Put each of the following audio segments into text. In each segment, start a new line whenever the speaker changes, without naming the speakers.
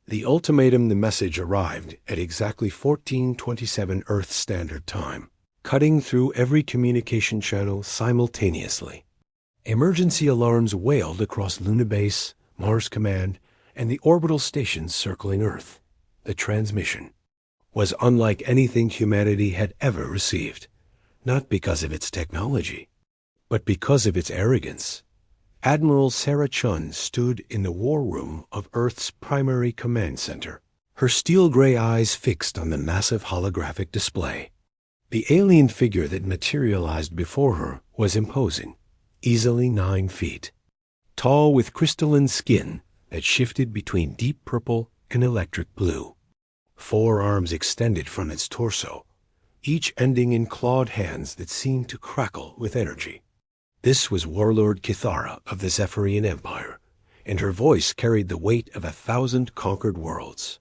The ultimatum, the message arrived at exactly 14:27 Earth Standard Time, cutting through every communication channel simultaneously. Emergency alarms wailed across Luna Base, Mars Command, and the orbital stations circling Earth. The transmission was unlike anything humanity had ever received, not because of its technology, but because of its arrogance. Admiral Sarah Chun stood in the war room of Earth's primary command center, her steel-gray eyes fixed on the massive holographic display. The alien figure that materialized before her was imposing, easily 9 feet, tall with crystalline skin that shifted between deep purple and electric blue. 4 arms extended from its torso, each ending in clawed hands that seemed to crackle with energy. This was Warlord Kithara of the Zephyrian Empire, and her voice carried the weight of 1,000 conquered worlds.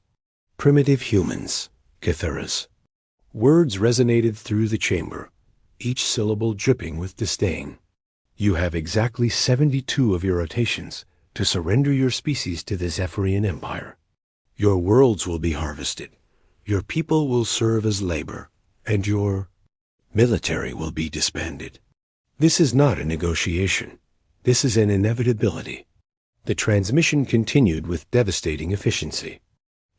Primitive humans, Kithara's words resonated through the chamber, each syllable dripping with disdain. You have exactly 72 of your rotations to surrender your species to the Zephyrian Empire. Your worlds will be harvested, your people will serve as labor, and your military will be disbanded. This is not a negotiation. This is an inevitability. The transmission continued with devastating efficiency.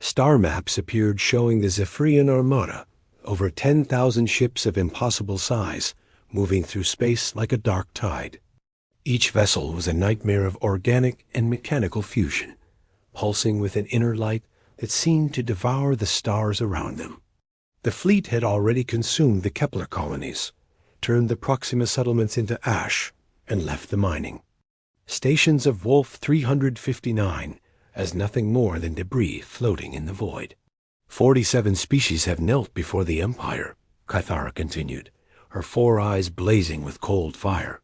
Star maps appeared showing the Zephyrian Armada, over 10,000 ships of impossible size, moving through space like a dark tide. Each vessel was a nightmare of organic and mechanical fusion, pulsing with an inner light that seemed to devour the stars around them. The fleet had already consumed the Kepler colonies, turned the Proxima settlements into ash, and left the mining stations of Wolf 359 as nothing more than debris floating in the void. 47 species have knelt before the Empire, Kithara continued, her 4 eyes blazing with cold fire.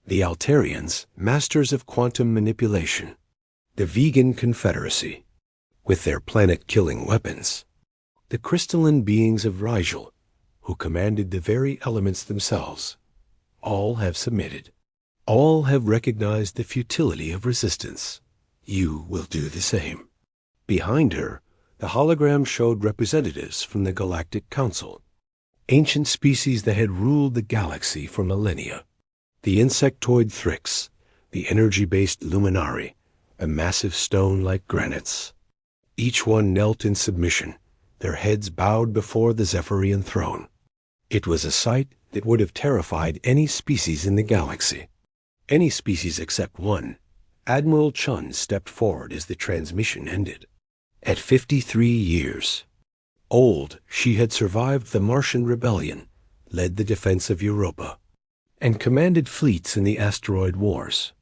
The Altarians, masters of quantum manipulation. The Vegan Confederacy, with their planet-killing weapons. The crystalline beings of Rigel, who commanded the very elements themselves. All have submitted. All have recognized the futility of resistance. You will do the same. Behind her, the hologram showed representatives from the Galactic Council, ancient species that had ruled the galaxy for millennia. The insectoid Thrix, the energy-based Luminari, a massive stone like granites. Each one knelt in submission, their heads bowed before the Zephyrian throne. It was a sight that would have terrified any species in the galaxy. Any species except one. Admiral Chun stepped forward as the transmission ended. At 53 years old, she had survived the Martian rebellion, led the defense of Europa, and commanded fleets in the asteroid wars.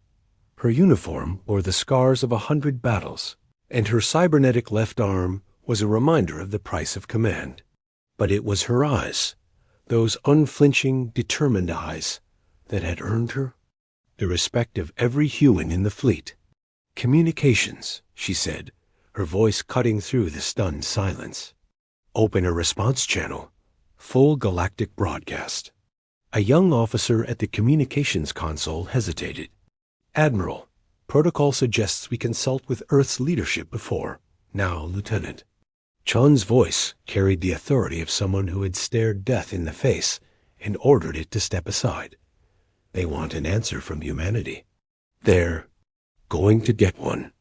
Her uniform bore the scars of 100 battles, and her cybernetic left arm was a reminder of the price of command. But it was her eyes, those unflinching, determined eyes, that had earned her the respect of every human in the fleet. Communications, she said, her voice cutting through the stunned silence. Open a response channel. Full galactic broadcast. A young officer at the communications console hesitated. Admiral, protocol suggests we consult with Earth's leadership before. Now, Lieutenant. Chun's voice carried the authority of someone who had stared death in the face and ordered it to step aside. They want an answer from humanity. They're going to get one.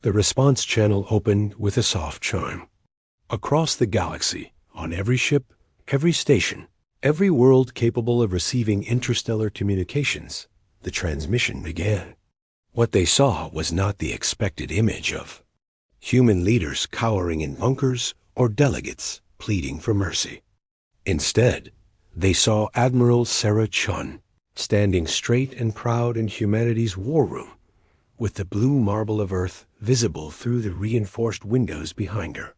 The response channel opened with a soft chime. Across the galaxy, on every ship, every station, every world capable of receiving interstellar communications, the transmission began. What they saw was not the expected image of human leaders cowering in bunkers or delegates pleading for mercy. Instead, they saw Admiral Sarah Chun standing straight and proud in humanity's war room, with the blue marble of Earth visible through the reinforced windows behind her.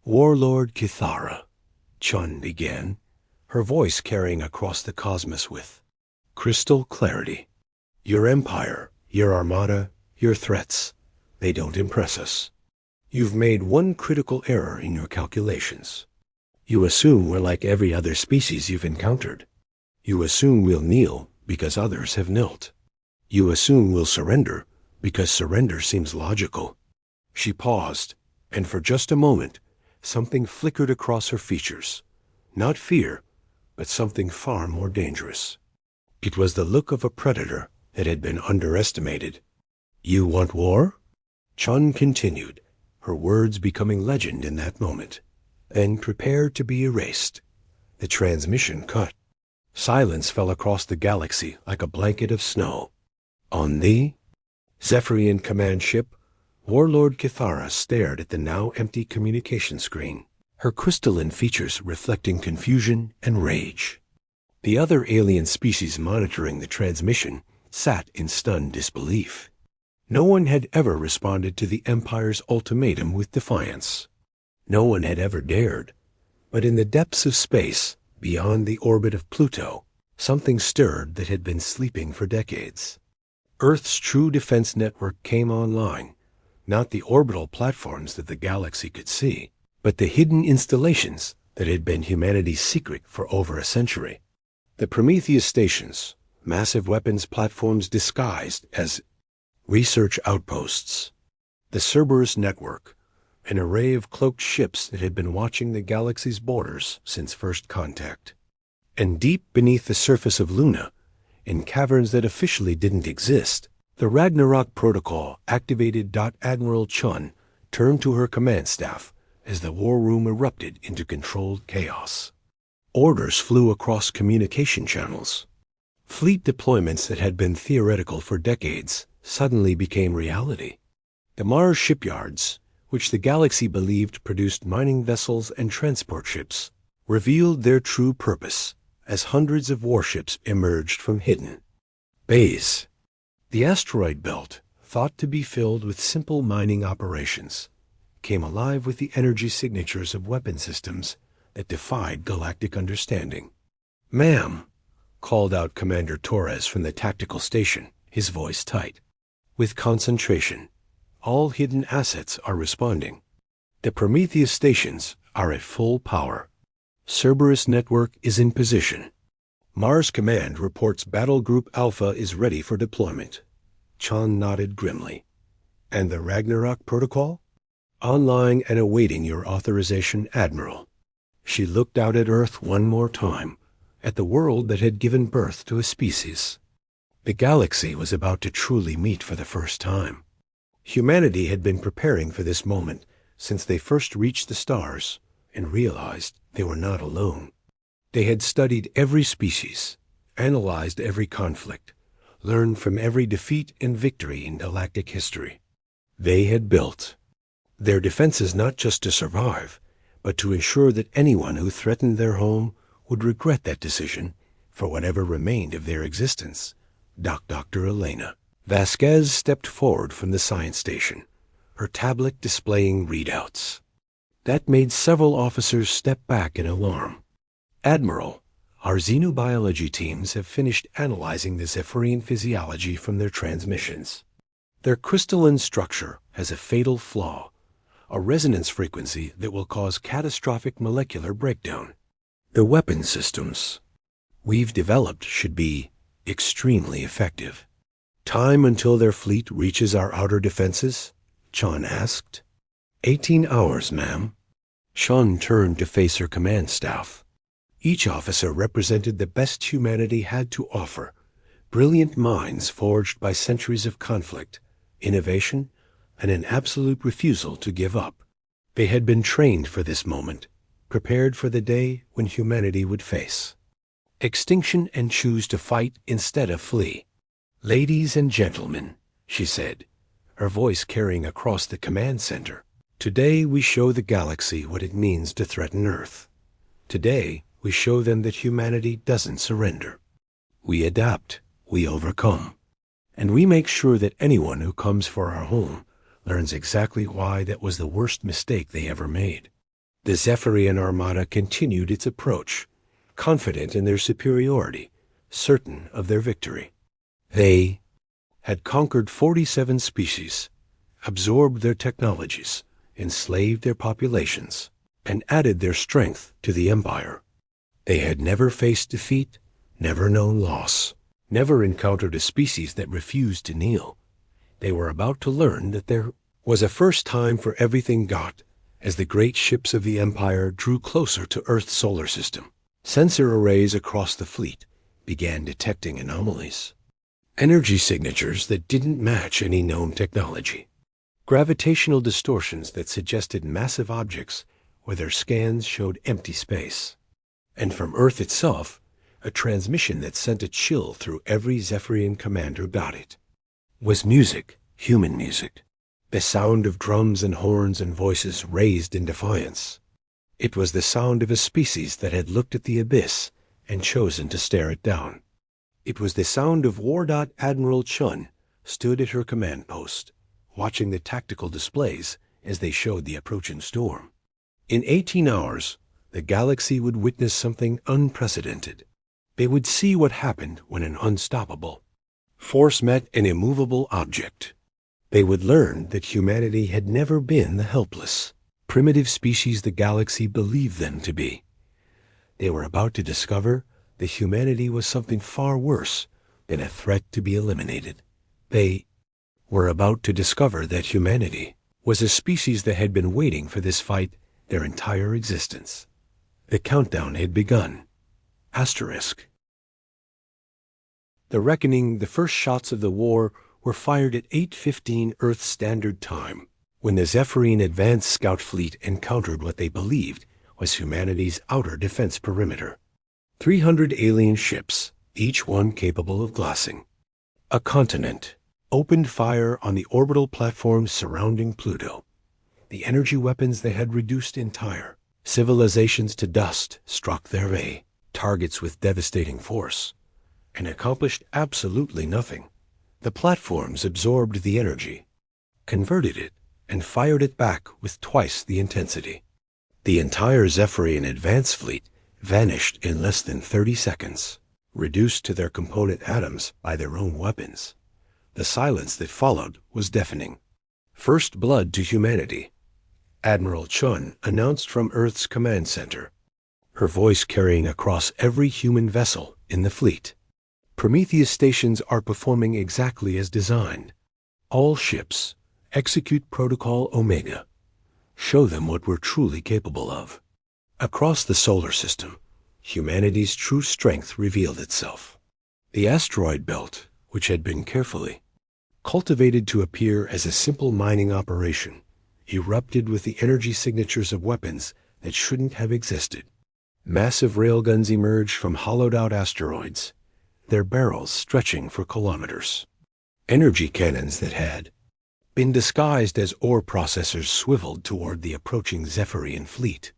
Warlord Kithara, Chun began, her voice carrying across the cosmos with crystal clarity. Your empire, your armada, your threats, they don't impress us. You've made one critical error in your calculations. You assume we're like every other species you've encountered. You assume we'll kneel because others have knelt. You assume we'll surrender because surrender seems logical. She paused, And for just a moment, something flickered across her features. Not fear, but something far more dangerous. It was the look of a predator that had been underestimated. "You want war?" Chun continued, her words becoming legend in that moment, and prepared to be erased. The transmission cut. Silence fell across the galaxy like a blanket of snow. On the Zephyrian command ship, Warlord Kithara stared at the now empty communication screen, her crystalline features reflecting confusion and rage. The other alien species monitoring the transmission sat in stunned disbelief. No one had ever responded to the Empire's ultimatum with defiance. No one had ever dared. But in the depths of space, beyond the orbit of Pluto, something stirred that had been sleeping for decades. Earth's true defense network came online, not the orbital platforms that the galaxy could see, but the hidden installations that had been humanity's secret for over a century. The Prometheus stations, massive weapons platforms disguised as research outposts. The Cerberus network, an array of cloaked ships that had been watching the galaxy's borders since first contact. And deep beneath the surface of Luna, in caverns that officially didn't exist, the Ragnarok Protocol activated. Admiral Chun turned to her command staff as the war room erupted into controlled chaos. Orders flew across communication channels. Fleet deployments that had been theoretical for decades suddenly became reality. The Mars shipyards, which the galaxy believed produced mining vessels and transport ships, revealed their true purpose as hundreds of warships emerged from hidden bays. The asteroid belt, thought to be filled with simple mining operations, came alive with the energy signatures of weapon systems that defied galactic understanding. "Ma'am," called out Commander Torres from the tactical station, his voice tight. "With concentration, all hidden assets are responding. The Prometheus stations are at full power. Cerberus network is in position. Mars Command reports Battle Group Alpha is ready for deployment." Chun nodded grimly. "And the Ragnarok Protocol?" "Online and awaiting your authorization, Admiral." She looked out at Earth one more time, at the world that had given birth to a species. The galaxy was about to truly meet for the first time. Humanity had been preparing for this moment since they first reached the stars and realized they were not alone. They had studied every species, analyzed every conflict, learned from every defeat and victory in galactic history. They had built their defenses not just to survive, but to ensure that anyone who threatened their home would regret that decision for whatever remained of their existence. Dr. Elena Vasquez stepped forward from the science station, her tablet displaying readouts. That made several officers step back in alarm. "Admiral, our xenobiology teams have finished analyzing the Zephyrian physiology from their transmissions. Their crystalline structure has a fatal flaw, a resonance frequency that will cause catastrophic molecular breakdown. The weapon systems we've developed should be extremely effective." "Time until their fleet reaches our outer defenses?" Chun asked. 18 hours, ma'am." Chun turned to face her command staff. Each officer represented the best humanity had to offer, brilliant minds forged by centuries of conflict, innovation, and an absolute refusal to give up. They had been trained for this moment, prepared for the day when humanity would face extinction and choose to fight instead of flee. "Ladies and gentlemen," she said, her voice carrying across the command center, "today we show the galaxy what it means to threaten Earth. Today we show them that humanity doesn't surrender. We adapt, we overcome, and we make sure that anyone who comes for our home learns exactly why that was the worst mistake they ever made." The Zephyrian Armada continued its approach, confident in their superiority, certain of their victory. They had conquered 47 species, absorbed their technologies, enslaved their populations, and added their strength to the empire. They had never faced defeat, never known loss, never encountered a species that refused to kneel. They were about to learn that there was a first time for everything got As the great ships of the Empire drew closer to Earth's solar system, sensor arrays across the fleet began detecting anomalies. Energy signatures that didn't match any known technology. Gravitational distortions that suggested massive objects where their scans showed empty space. And from Earth itself, a transmission that sent a chill through every Zephyrian commander got it. Was music, human music. The sound of drums and horns and voices raised in defiance. It was the sound of a species that had looked at the abyss and chosen to stare it down. It was the sound of War Admiral Chun stood at her command post, watching the tactical displays as they showed the approaching storm. In 18 hours, the galaxy would witness something unprecedented. They would see what happened when an unstoppable force met an immovable object. They would learn that humanity had never been the helpless, primitive species the galaxy believed them to be. They were about to discover that humanity was something far worse than a threat to be eliminated. They were about to discover that humanity was a species that had been waiting for this fight their entire existence. The countdown had begun. Asterisk. The reckoning, the first shots of the war, were fired at 8:15 Earth Standard Time, when the Zephyrian Advanced Scout Fleet encountered what they believed was humanity's outer defense perimeter. 300 alien ships, each one capable of glassing a continent, opened fire on the orbital platforms surrounding Pluto. The energy weapons they had reduced entire civilizations to dust struck their way, targets with devastating force, and accomplished absolutely nothing. The platforms absorbed the energy, converted it, and fired it back with twice the intensity. The entire Zephyrian advance fleet vanished in less than 30 seconds, reduced to their component atoms by their own weapons. The silence that followed was deafening. First blood to humanity, Admiral Chun announced from Earth's command center, her voice carrying across every human vessel in the fleet. Prometheus stations are performing exactly as designed. All ships execute Protocol Omega. Show them what we're truly capable of. Across the solar system, humanity's true strength revealed itself. The asteroid belt, which had been carefully cultivated to appear as a simple mining operation, erupted with the energy signatures of weapons that shouldn't have existed. Massive railguns emerged from hollowed-out asteroids, their barrels stretching for kilometers. Energy cannons that had been disguised as ore processors swiveled toward the approaching Zephyrian fleet.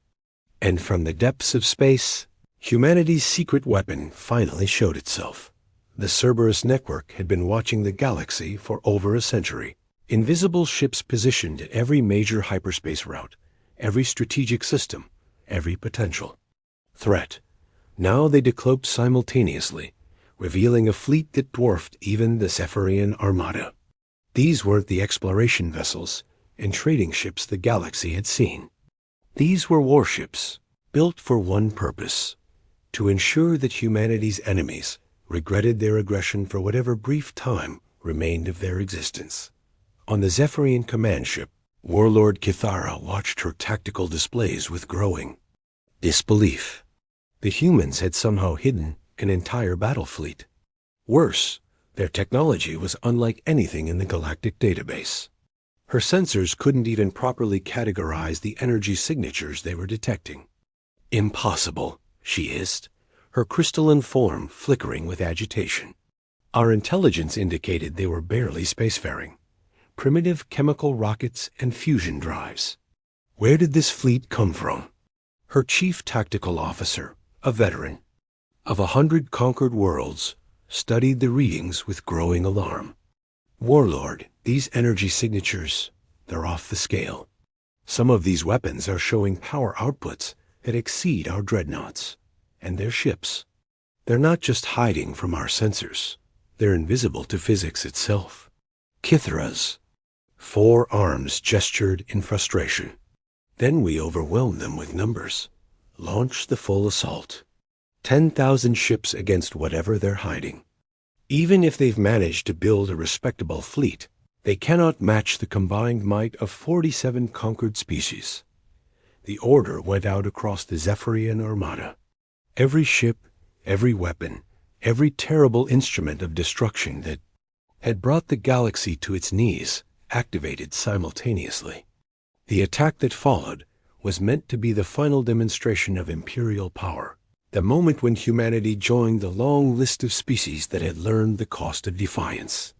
And from the depths of space, humanity's secret weapon finally showed itself. The Cerberus network had been watching the galaxy for over a century. Invisible ships positioned at every major hyperspace route, every strategic system, every potential threat. Now they decloaked simultaneously, revealing a fleet that dwarfed even the Zephyrian Armada. These weren't the exploration vessels and trading ships the galaxy had seen. These were warships, built for one purpose: to ensure that humanity's enemies regretted their aggression for whatever brief time remained of their existence. On the Zephyrian command ship, Warlord Kithara watched her tactical displays with growing disbelief. The humans had somehow hidden an entire battle fleet. Worse, their technology was unlike anything in the galactic database. Her sensors couldn't even properly categorize the energy signatures they were detecting. Impossible, she hissed, her crystalline form flickering with agitation. Our intelligence indicated they were barely spacefaring. Primitive chemical rockets and fusion drives. Where did this fleet come from? Her chief tactical officer, a veteran of 100 conquered worlds, studied the readings with growing alarm. Warlord, these energy signatures, they're off the scale. Some of these weapons are showing power outputs that exceed our dreadnoughts and their ships. They're not just hiding from our sensors. They're invisible to physics itself. Kithra's 4 arms gestured in frustration. Then we overwhelmed them with numbers. Launched the full assault. 10,000 ships against whatever they're hiding. Even if they've managed to build a respectable fleet, they cannot match the combined might of 47 conquered species. the order went out across the Zephyrian armada. Every ship, every weapon, every terrible instrument of destruction that had brought the galaxy to its knees activated simultaneously. The attack that followed was meant to be the final demonstration of imperial power, the moment when humanity joined the long list of species that had learned the cost of defiance.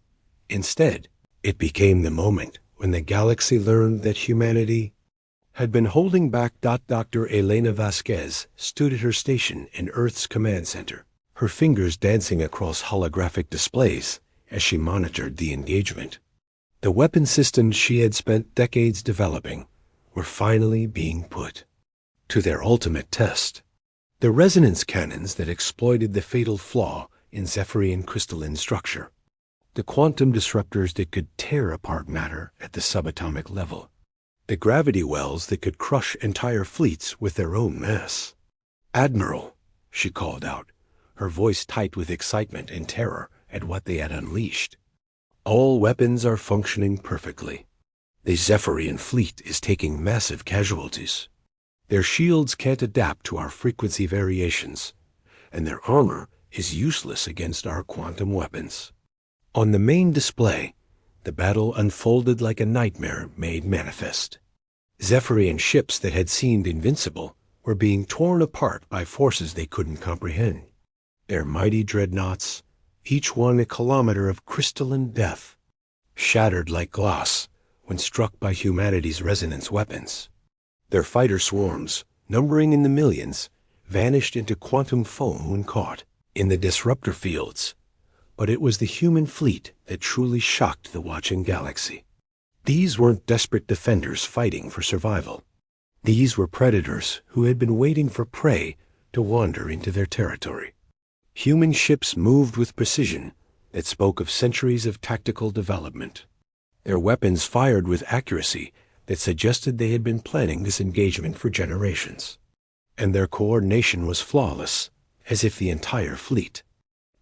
Instead, it became the moment when the galaxy learned that humanity had been holding back. Dr. Elena Vasquez stood at her station in Earth's command center, her fingers dancing across holographic displays as she monitored the engagement. The weapon systems she had spent decades developing were finally being put to their ultimate test. The resonance cannons that exploited the fatal flaw in Zephyrian crystalline structure, the quantum disruptors that could tear apart matter at the subatomic level, the gravity wells that could crush entire fleets with their own mass. "Admiral," she called out, her voice tight with excitement and terror at what they had unleashed. "All weapons are functioning perfectly. The Zephyrian fleet is taking massive casualties. Their shields can't adapt to our frequency variations, and their armor is useless against our quantum weapons." On the main display, the battle unfolded like a nightmare made manifest. Zephyrian ships that had seemed invincible were being torn apart by forces they couldn't comprehend. Their mighty dreadnoughts, each one a kilometer of crystalline death, shattered like glass when struck by humanity's resonance weapons. Their fighter swarms, numbering in the millions, vanished into quantum foam when caught in the disruptor fields. But it was the human fleet that truly shocked the watching galaxy. These weren't desperate defenders fighting for survival. These were predators who had been waiting for prey to wander into their territory. Human ships moved with precision that spoke of centuries of tactical development. Their weapons fired with accuracy that suggested they had been planning this engagement for generations. And their coordination was flawless, as if the entire fleet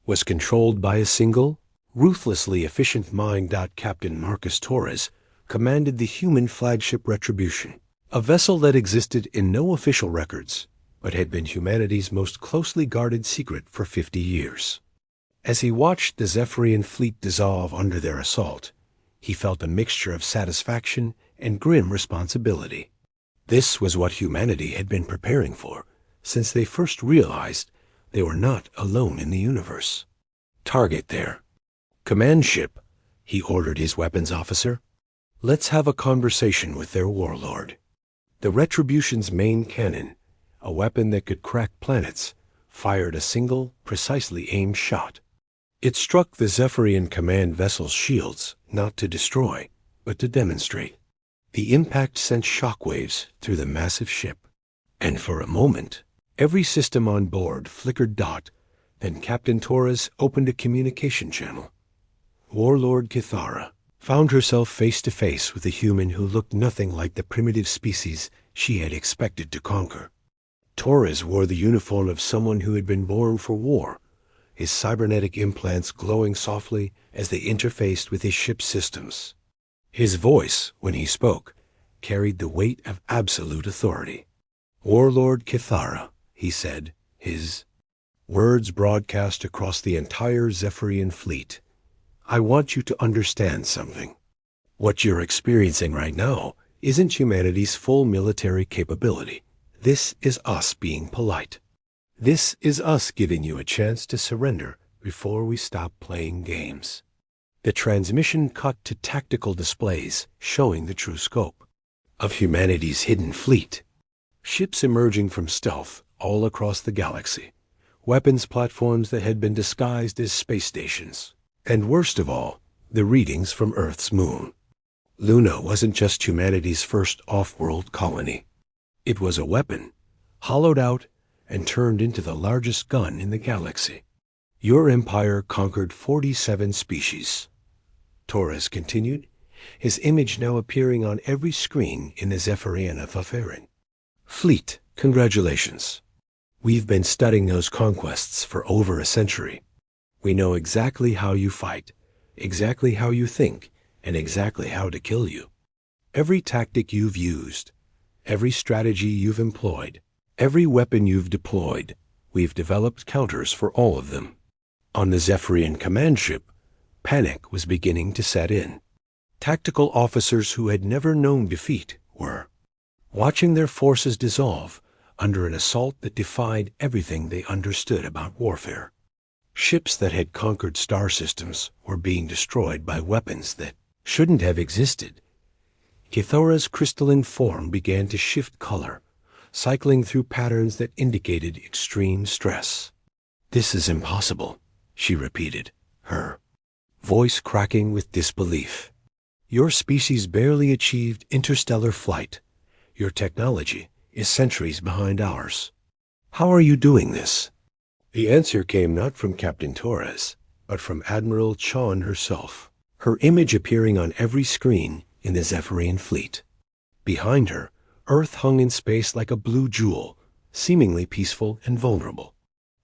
was controlled by a single, ruthlessly efficient mind. Captain Marcus Torres commanded the human flagship Retribution, a vessel that existed in no official records, but had been humanity's most closely guarded secret for 50 years. As he watched the Zephyrian fleet dissolve under their assault, he felt a mixture of satisfaction and grim responsibility. This was what humanity had been preparing for since they first realized they were not alone in the universe. "Target there. Command ship," he ordered his weapons officer. "Let's have a conversation with their warlord." The Retribution's main cannon, a weapon that could crack planets, fired a single, precisely aimed shot. It struck the Zephyrian command vessel's shields, not to destroy, but to demonstrate. The impact sent shockwaves through the massive ship, and for a moment, every system on board flickered. Then Captain Torres opened a communication channel. Warlord Kithara found herself face to face with a human who looked nothing like the primitive species she had expected to conquer. Torres wore the uniform of someone who had been born for war, his cybernetic implants glowing softly as they interfaced with his ship's systems. His voice, when he spoke, carried the weight of absolute authority. "Warlord Kithara," he said, his words broadcast across the entire Zephyrian fleet. "I want you to understand something. What you're experiencing right now isn't humanity's full military capability. This is us being polite. This is us giving you a chance to surrender before we stop playing games." The transmission cut to tactical displays showing the true scope of humanity's hidden fleet. Ships emerging from stealth all across the galaxy, weapons platforms that had been disguised as space stations, and worst of all, the readings from Earth's moon. Luna wasn't just humanity's first off-world colony. It was a weapon, hollowed out and turned into the largest gun in the galaxy. "Your empire conquered 47 species," Torres continued, his image now appearing on every screen in the Zephyrian fleet. "Congratulations. We've been studying those conquests for over a century. We know exactly how you fight, exactly how you think, and exactly how to kill you. Every tactic you've used, Every strategy you've employed, every weapon you've deployed, we've developed counters for all of them. On the Zephyrian command ship, panic was beginning to set in. Tactical officers who had never known defeat were watching their forces dissolve under an assault that defied everything they understood about warfare. Ships that had conquered star systems were being destroyed by weapons that shouldn't have existed. Kithora's crystalline form began to shift color, cycling through patterns that indicated extreme stress. "This is impossible," she repeated, her voice cracking with disbelief. "Your species barely achieved interstellar flight. Your technology is centuries behind ours. How are you doing this?" The answer came not from Captain Torres, but from Admiral Chon herself, her image appearing on every screen in the Zephyrian fleet. Behind her, Earth hung in space like a blue jewel, seemingly peaceful and vulnerable.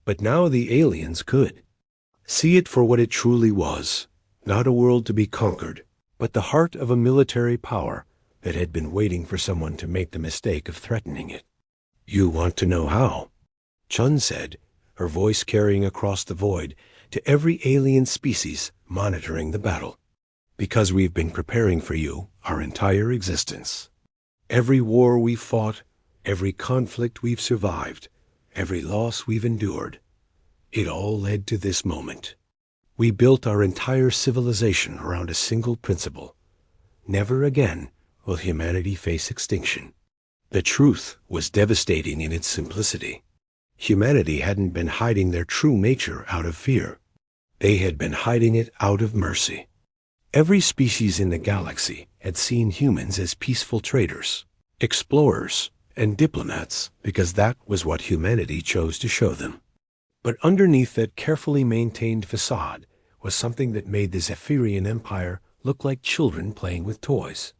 But now the aliens could see it for what it truly was, not a world to be conquered, but the heart of a military power that had been waiting for someone to make the mistake of threatening it. "You want to know how?" Chun said, her voice carrying across the void to every alien species monitoring the battle. "Because we've been preparing for you our entire existence. Every war we've fought, every conflict we've survived, every loss we've endured, it all led to this moment. We built our entire civilization around a single principle. Never again will humanity face extinction." The truth was devastating in its simplicity. Humanity hadn't been hiding their true nature out of fear. They had been hiding it out of mercy. Every species in the galaxy had seen humans as peaceful traders, explorers, and diplomats because that was what humanity chose to show them. But underneath that carefully maintained facade was something that made the Zephyrian Empire look like children playing with toys.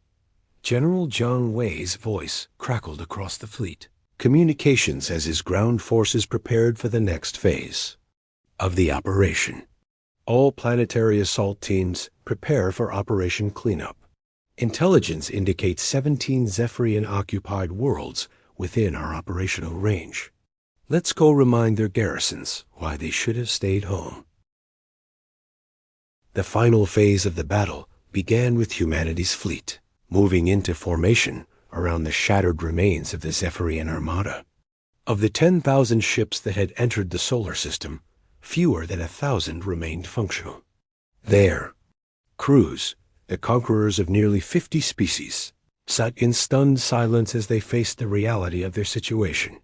General Jiang Wei's voice crackled across the fleet, communications as his ground forces prepared for the next phase of the operation. All planetary assault teams prepare for Operation Cleanup. Intelligence indicates 17 Zephyrian-occupied worlds within our operational range. Let's go remind their garrisons why they should have stayed home. The final phase of the battle began with humanity's fleet, moving into formation around the shattered remains of the Zephyrian Armada. Of the 10,000 ships that had entered the solar system, fewer than 1,000 remained functional. There, crews, the conquerors of nearly 50 species, sat in stunned silence as they faced the reality of their situation.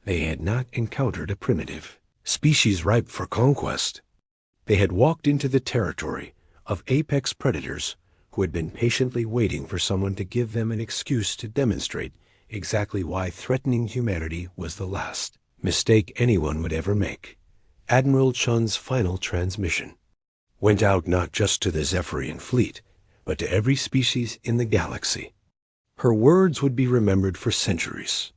They had not encountered a primitive species ripe for conquest. They had walked into the territory of apex predators who had been patiently waiting for someone to give them an excuse to demonstrate exactly why threatening humanity was the last mistake anyone would ever make. Admiral Chun's final transmission went out not just to the Zephyrian fleet, but to every species in the galaxy. Her words would be remembered for centuries,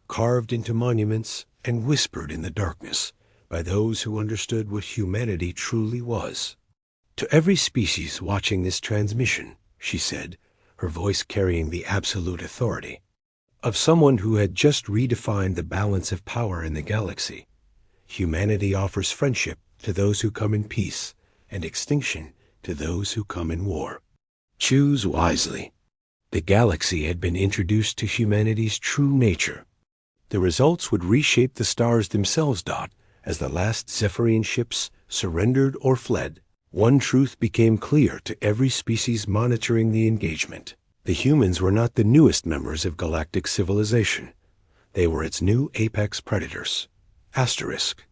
carved into monuments and whispered in the darkness by those who understood what humanity truly was. "To every species watching this transmission," she said, her voice carrying the absolute authority of someone who had just redefined the balance of power in the galaxy, humanity offers friendship to those who come in peace and extinction to those who come in war. Choose wisely. The galaxy had been introduced to humanity's true nature. The results would reshape the stars themselves. As the last Zephyrian ships surrendered or fled, one truth became clear to every species monitoring the engagement. The humans were not the newest members of galactic civilization. They were its new apex predators. Asterisk.